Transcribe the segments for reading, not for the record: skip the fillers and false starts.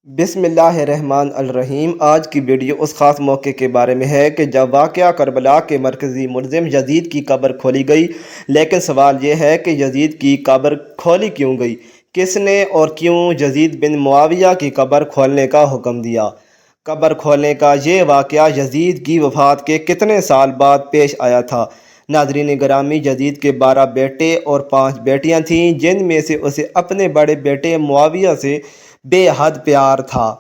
بسم اللہ الرحمن الرحیم۔ آج کی ویڈیو اس خاص موقع کے بارے میں ہے کہ جب واقعہ کربلا کے مرکزی ملزم یزید کی قبر کھولی گئی، لیکن سوال یہ ہے کہ یزید کی قبر کھولی کیوں گئی؟ کس نے اور کیوں یزید بن معاویہ کی قبر کھولنے کا حکم دیا؟ قبر کھولنے کا یہ واقعہ یزید کی وفات کے کتنے سال بعد پیش آیا تھا؟ ناظرین گرامی، یزید کے 12 بیٹے اور 5 بیٹیاں تھیں، جن میں سے اسے اپنے بڑے بیٹے معاویہ سے بے حد پیار تھا۔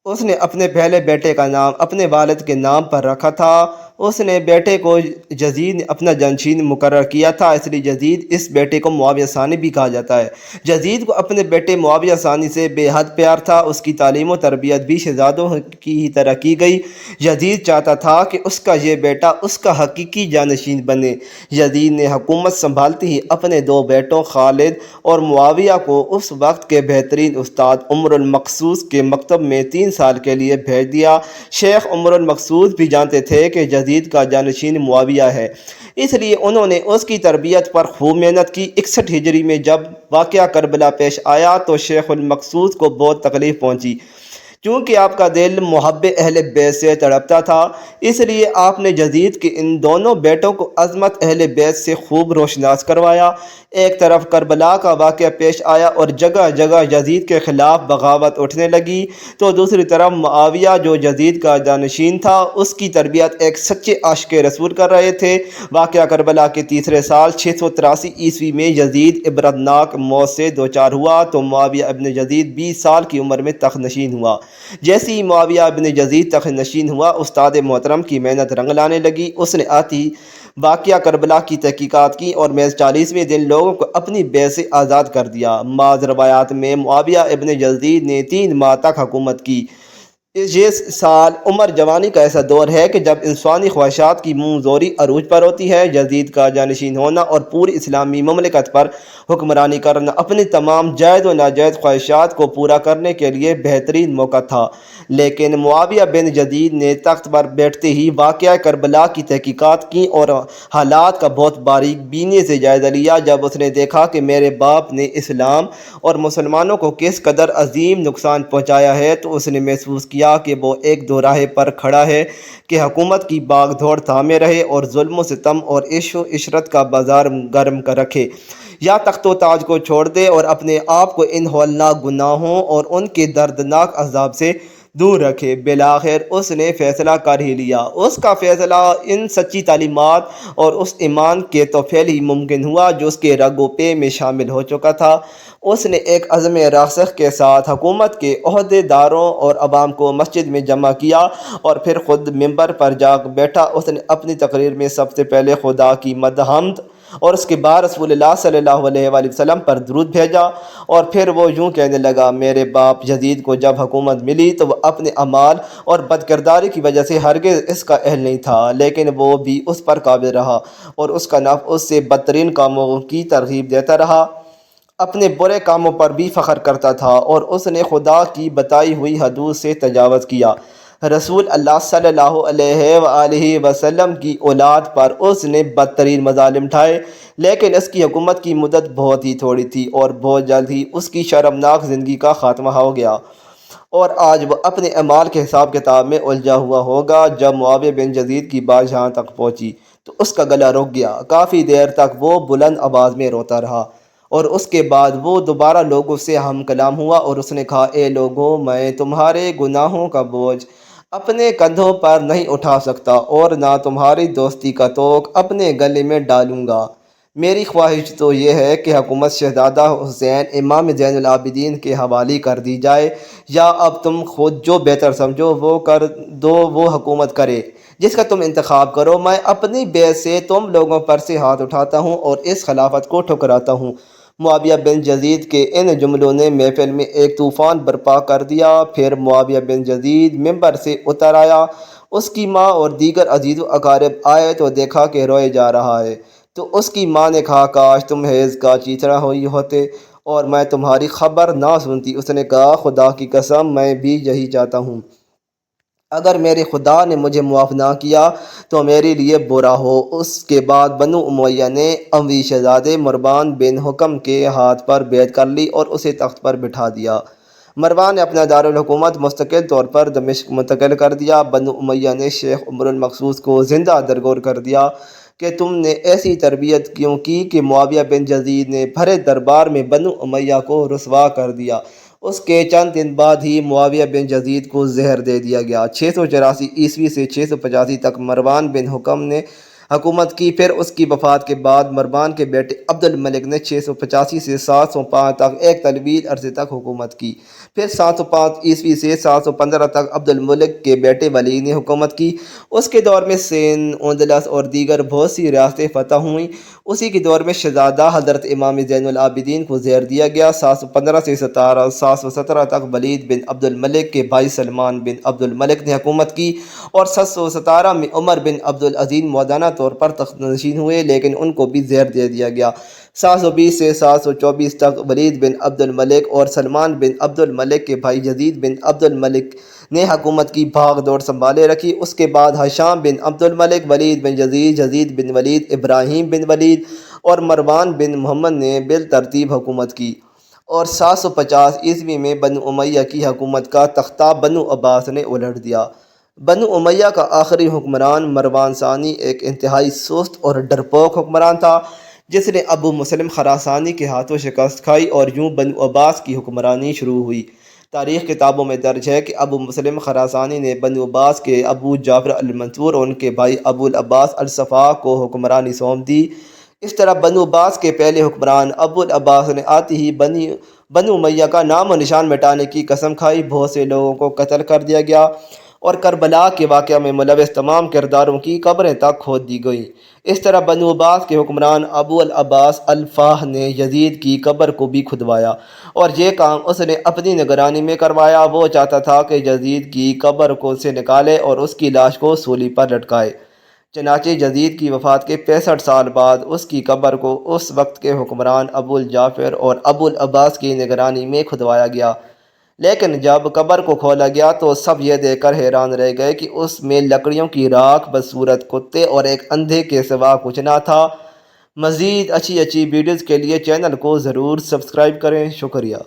اس نے اپنے پہلے بیٹے کا نام اپنے والد کے نام پر رکھا تھا۔ اس نے بیٹے کو یزید نے اپنا جانشین مقرر کیا تھا، اس لیے یزید اس بیٹے کو معاویہ ثانی بھی کہا جاتا ہے۔ یزید کو اپنے بیٹے معاویہ ثانی سے بے حد پیار تھا۔ اس کی تعلیم و تربیت بھی شہزادوں کی ہی طرح کی گئی۔ یزید چاہتا تھا کہ اس کا یہ بیٹا اس کا حقیقی جانشین بنے۔ یزید نے حکومت سنبھالتے ہی اپنے 2 بیٹوں خالد اور معاویہ کو اس وقت کے بہترین استاد عمر المقصود کے مکتب میں 3 سال کے لیے بھیج دیا۔ شیخ عمر المقصود بھی جانتے تھے کہ یزید کا جانشین معاویہ ہے، اس لیے انہوں نے اس کی تربیت پر خوب محنت کی۔ 61 ہجری میں جب واقعہ کربلا پیش آیا تو شیخ المقصود کو بہت تکلیف پہنچی، چونکہ آپ کا دل محب اہل بیت سے تڑپتا تھا۔ اس لیے آپ نے یزید کے ان دونوں بیٹوں کو عظمت اہل بیت سے خوب روشناس کروایا۔ ایک طرف کربلا کا واقعہ پیش آیا اور جگہ جگہ یزید کے خلاف بغاوت اٹھنے لگی، تو دوسری طرف معاویہ جو یزید کا جانشین تھا، اس کی تربیت ایک سچے عاشق رسول کر رہے تھے۔ واقعہ کربلا کے تیسرے سال 683 عیسوی میں یزید عبرتناک موت سے دوچار ہوا تو معاویہ ابن یزید 20 سال کی عمر میں تخت نشین ہوا۔ جیسے ہی معاویہ ابن یزید تخت نشین ہوا، استاد محترم کی محنت رنگ لانے لگی۔ اس نے آتی واقعہ کربلا کی تحقیقات کی اور محض 40ویں دن لوگوں کو اپنی بیعت سے آزاد کر دیا۔ بعض روایات میں معاویہ ابن یزید نے 3 ماہ تک حکومت کی۔ یہ سال عمر جوانی کا ایسا دور ہے کہ جب انسانی خواہشات کی منہ زوری عروج پر ہوتی ہے۔ یزید کا جانشین ہونا اور پوری اسلامی مملکت پر حکمرانی کرنا اپنی تمام جائز و ناجائز خواہشات کو پورا کرنے کے لیے بہترین موقع تھا، لیکن معاویہ بن یزید نے تخت پر بیٹھتے ہی واقعہ کربلا کی تحقیقات کی اور حالات کا بہت باریک بینی سے جائزہ لیا۔ جب اس نے دیکھا کہ میرے باپ نے اسلام اور مسلمانوں کو کس قدر عظیم نقصان پہنچایا ہے، تو اس نے محسوس کیا کہ وہ ایک دوراہے پر کھڑا ہے کہ حکومت کی باغ دوڑ تھامے رہے اور ظلم و ستم اور عیش و عشرت کا بازار گرم کر رکھے، یا تخت و تاج کو چھوڑ دے اور اپنے آپ کو ان ہولناک گناہوں اور ان کے دردناک عذاب سے دور رکھے۔ بالآخر اس نے فیصلہ کر ہی لیا۔ اس کا فیصلہ ان سچی تعلیمات اور اس ایمان کے توفیل ہی ممکن ہوا جو اس کے رگ و پے میں شامل ہو چکا تھا۔ اس نے ایک عزم راسخ کے ساتھ حکومت کے عہدے داروں اور عوام کو مسجد میں جمع کیا اور پھر خود منبر پر جا بیٹھا۔ اس نے اپنی تقریر میں سب سے پہلے خدا کی مدح حمد اور اس کے بعد رسول اللہ صلی اللہ علیہ وآلہ وسلم پر درود بھیجا، اور پھر وہ یوں کہنے لگا: میرے باپ یزید کو جب حکومت ملی تو وہ اپنے اعمال اور بد کرداری کی وجہ سے ہرگز اس کا اہل نہیں تھا، لیکن وہ بھی اس پر قابل رہا اور اس کا نفس اس سے بدترین کاموں کی ترغیب دیتا رہا، اپنے برے کاموں پر بھی فخر کرتا تھا اور اس نے خدا کی بتائی ہوئی حدود سے تجاوز کیا۔ رسول اللہ صلی اللہ علیہ وآلہ وسلم کی اولاد پر اس نے بدترین مظالم ڈھائے، لیکن اس کی حکومت کی مدت بہت ہی تھوڑی تھی اور بہت جلد ہی اس کی شرمناک زندگی کا خاتمہ ہو گیا، اور آج وہ اپنے اعمال کے حساب کتاب میں الجھا ہوا ہوگا۔ جب معاویہ بن یزید کی بات یہاں تک پہنچی تو اس کا گلا رک گیا۔ کافی دیر تک وہ بلند آواز میں روتا رہا اور اس کے بعد وہ دوبارہ لوگوں سے ہم کلام ہوا اور اس نے کہا: اے لوگوں، میں تمہارے گناہوں کا بوجھ اپنے کندھوں پر نہیں اٹھا سکتا اور نہ تمہاری دوستی کا طوق اپنے گلے میں ڈالوں گا۔ میری خواہش تو یہ ہے کہ حکومت شہزادہ حسین امام زین العابدین کے حوالے کر دی جائے، یا اب تم خود جو بہتر سمجھو وہ کر دو، وہ حکومت کرے جس کا تم انتخاب کرو۔ میں اپنی بیعت سے تم لوگوں پر سے ہاتھ اٹھاتا ہوں اور اس خلافت کو ٹھکراتا ہوں۔ معاویہ بن یزید کے ان جملوں نے محفل میں ایک طوفان برپا کر دیا۔ پھر معاویہ بن یزید منبر سے اتر آیا۔ اس کی ماں اور دیگر عزیز و اقارب آئے تو دیکھا کہ روئے جا رہا ہے، تو اس کی ماں نے کہا: کاش تم حیض کا چیچڑا ہوئی ہوتے اور میں تمہاری خبر نہ سنتی۔ اس نے کہا: خدا کی قسم، میں بھی یہی چاہتا ہوں، اگر میرے خدا نے مجھے معاف نہ کیا تو میرے لیے برا ہو۔ اس کے بعد بنو امیہ نے اموی شہزادے مروان بن حکم کے ہاتھ پر بیعت کر لی اور اسے تخت پر بٹھا دیا۔ مروان نے اپنا دارالحکومت مستقل طور پر دمشق منتقل کر دیا۔ بنو امیہ نے شیخ عمر المقصوص کو زندہ درگور کر دیا کہ تم نے ایسی تربیت کیوں کی کہ معاویہ بن یزید نے بھرے دربار میں بنو امیہ کو رسوا کر دیا۔ اس کے چند دن بعد ہی معاویہ بن یزید کو زہر دے دیا گیا۔ 684 عیسوی سے 685 تک مروان بن حکم نے حکومت کی۔ پھر اس کی وفات کے بعد مروان کے بیٹے عبد الملک نے 685 سے 705 تک ایک طویل عرصے تک حکومت کی۔ پھر 705 عیسوی سے 715 تک عبد الملک کے بیٹے ولید نے حکومت کی۔ اس کے دور میں سندھ، اندلس اور دیگر بہت سی ریاستیں فتح ہوئیں۔ اسی کے دور میں شہزادہ حضرت امام زین العابدین کو زہر دیا گیا۔ 715 سے 717 تک ولید بن عبد الملک کے بھائی سلمان بن عبد الملک نے حکومت کی اور 717 میں عمر بن عبد العزیز مودانہ طور پر تخت نشین ہوئے، لیکن ان کو بھی زہر دے دیا گیا۔ 720 سے 724 تک ولید بن عبد الملک اور سلمان بن عبد الملک کے بھائی یزید بن عبد الملک نے حکومت کی بھاگ دوڑ سنبھالے رکھی۔ اس کے بعد ہشام بن عبد الملک، ولید بن یزید، یزید بن ولید، ابراہیم بن ولید اور مروان بن محمد نے بالترتیب حکومت کی اور 750 عیسوی میں بنو امیہ کی حکومت کا تختہ بنو عباس نے الٹ دیا۔ بنو امیہ کا آخری حکمران مروان ثانی ایک انتہائی سست اور ڈرپوک حکمران تھا، جس نے ابو مسلم خراسانی کے ہاتھوں شکست کھائی اور یوں بنو عباس کی حکمرانی شروع ہوئی۔ تاریخ کتابوں میں درج ہے کہ ابو مسلم خراسانی نے بنو عباس کے ابو جعفر المنصور اور ان کے بھائی ابو العباس الصفا کو حکمرانی سونپ دی۔ اس طرح بنو عباس کے پہلے حکمران ابو العباس نے آتے ہی بنو امیہ کا نام و نشان مٹانے کی قسم کھائی۔ بہت سے لوگوں کو قتل کر دیا گیا اور کربلا کے واقعہ میں ملوث تمام کرداروں کی قبریں تک کھود دی گئیں۔ اس طرح بنو عباس کے حکمران ابو العباس الفاہ نے یزید کی قبر کو بھی کھدوایا اور یہ کام اس نے اپنی نگرانی میں کروایا۔ وہ چاہتا تھا کہ یزید کی قبر کو سے نکالے اور اس کی لاش کو سولی پر لٹکائے۔ چنانچہ یزید کی وفات کے 65 سال بعد اس کی قبر کو اس وقت کے حکمران ابو الجعفر اور ابو العباس کی نگرانی میں کھدوایا گیا، لیکن جب قبر کو کھولا گیا تو سب یہ دیکھ کر حیران رہ گئے کہ اس میں لکڑیوں کی راکھ، بدصورت کتے اور ایک اندھے کے سوا کچھ نہ تھا۔ مزید اچھی ویڈیوز کے لیے چینل کو ضرور سبسکرائب کریں۔ شکریہ۔